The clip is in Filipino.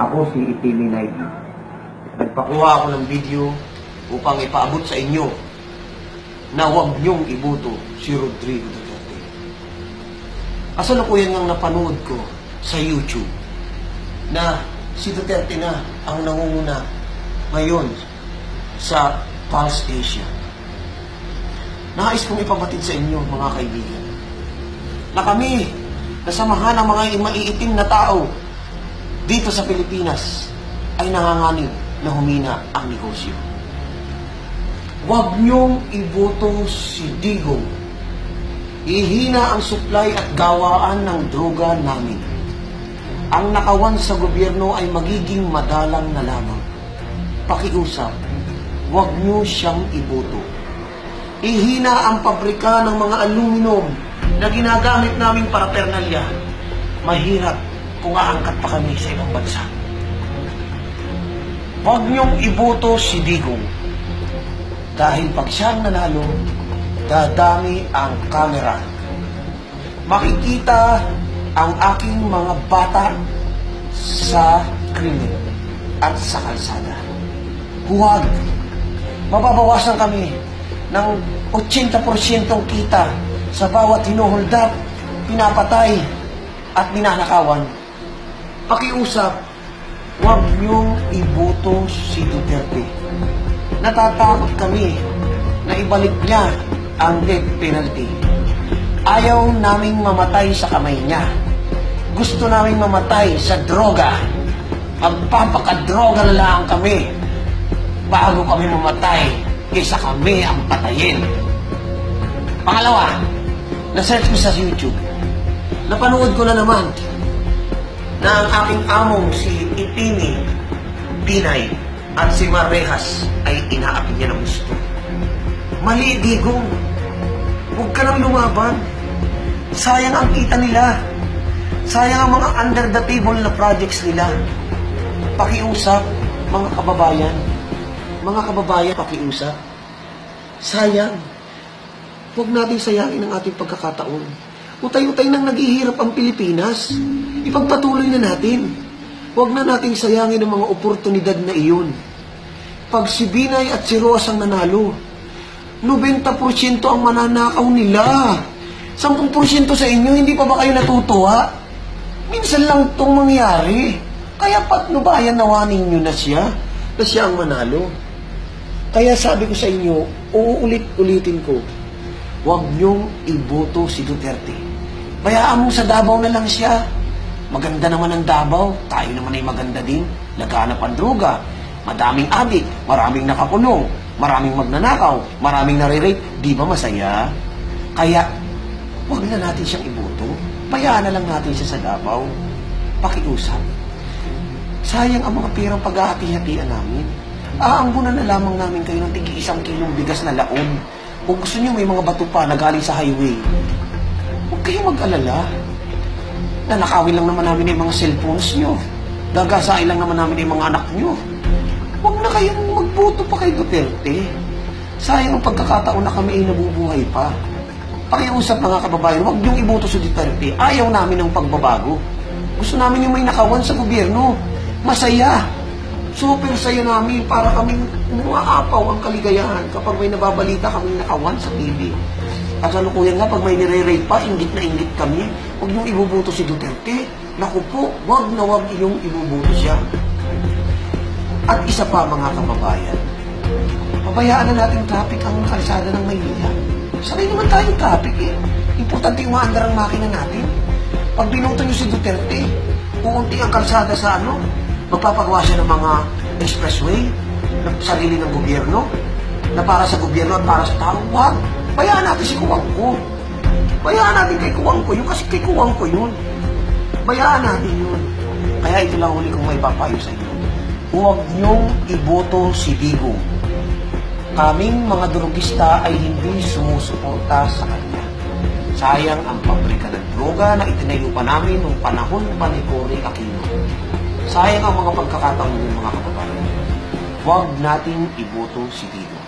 Ako si Itili Knight. Nagpakuha ako ng video upang ipaabot sa inyo na huwag niyong iboto si Rodrigo Duterte. Kasalukuyan ngang napanood ko sa YouTube na si Duterte na ang nangunguna ngayon sa Pulse Asia. Nais kong ipabatid sa inyo, mga kaibigan, na kami, nasamahan ng mga maiitim na tao dito sa Pilipinas, ay nanganganib na humina ang negosyo. Huwag niyong iboto si Digong. Ihina ang supply at gawaan ng droga namin. Ang nakawan sa gobyerno ay magiging madalang na lamang. Pakiusap, huwag niyo siyang iboto. Ihina ang pabrika ng mga aluminum na ginagamit naming parapernalya. Mahirap kung aangkat pa kami sa ibang bansa. Huwag niyong iboto si Digong. Dahil pag siyang nanalo, dadami ang kamera. Makikita ang aking mga bata sa krimen at sa kalsada. Huwag. Mababawasan kami ng 80% kita sa bawat hinuhuldat, pinapatay at ninanakawan. Pakiusap, huwag niyong iboto si Duterte. Natatakot kami na ibalik niya ang death penalty. Ayaw naming mamatay sa kamay niya. Gusto naming mamatay sa droga. Magpapakadroga na lang kami bago kami mamatay kaysa kami ang patayin. Pangalawa, na-search ko sa YouTube. Napanood ko na naman na ang aking among si Itini Pinay at si Marrehas ay inaapi niya ng gusto. Mali, Digong. Huwag ka nang lumaban. Sayang ang kita nila. Sayang ang mga under the table na projects nila. Pakiusap, mga kababayan. Mga kababayan, pakiusap. Sayang. Huwag natin sayangin ang ating pagkakataon. Utay-utay nang naghihirap ang Pilipinas. Ipagpatuloy na natin. Huwag na nating sayangin ang mga oportunidad na iyon. Pag si Binay at si Roas ang nanalo, 90% ang mananakaw nila. 10% sa inyo, hindi pa ba kayo natutuwa? Minsan lang itong mangyari. Kaya patnubayan nawanin nyo na siya ang manalo. Kaya sabi ko sa inyo, uulit-ulitin ko, huwag nyong iboto si Duterte. Bayaan mo sa Davao na lang siya. Maganda naman ang Davao, tayo naman ay maganda din. Laganap ang droga, madaming adik, maraming nakakulong, maraming magnanakaw, maraming nare-rape. Di ba masaya? Kaya, huwag na natin siyang iboto. Bayaan na lang natin siya sa Davao. Pakiusap. Sayang ang mga pirang paghahati-hatian namin. Aambunan na lamang namin kayo ng tig 1 kilong bigas na laon. Kung gusto niyo may mga bato pa na galing sa highway, huwag kayong mag-alala. Nanakawin lang naman namin yung mga cellphones nyo. Gagasain lang naman namin yung mga anak nyo. Huwag na kayong magboto pa kay Duterte. Sayang ang pagkakataon na kami ay nabubuhay pa. Pakiusap, mga kababayan, huwag niyong iboto sa Duterte. Ayaw namin ng pagbabago. Gusto namin yung may nakawan sa gobyerno. Masaya. Super saya namin para kaming umaapaw ang kaligayahan kapag may nababalita kaming nakawan sa TV. Kasalukuyan nga, pag may nire-rape pa, inggit na inggit kami. Huwag niyong ibubuto si Duterte. Naku po, huwag na huwag iyong ibubuto siya. At isa pa, mga kababayan, pabayaan na natin traffic ang kalsada ng Maynila. Sanay naman tayong traffic eh. Importante yung maandar ang makina natin. Pag binuto niyo si Duterte, kukunti ang kalsada sa magpapagawa siya ng mga expressway na sarili ng gobyerno, na para sa gobyerno at para sa tao. Huwag. Bayaan natin si Kuwangko. Bayaan natin kay Kuwangko yun kasi kay Kuwangko yun. Bayaan natin yun. Kaya ito lang huli kong may papayo sa inyo. Huwag niyong iboto si Digong. Kaming mga drogista ay hindi sumusuporta sa kanya. Sayang ang pabrika ng droga na itinayo pa namin noong panahon pa ni Cory Aquino. Sayang ang mga pagkakataon ng mga kababayan. Huwag nating iboto si Digong.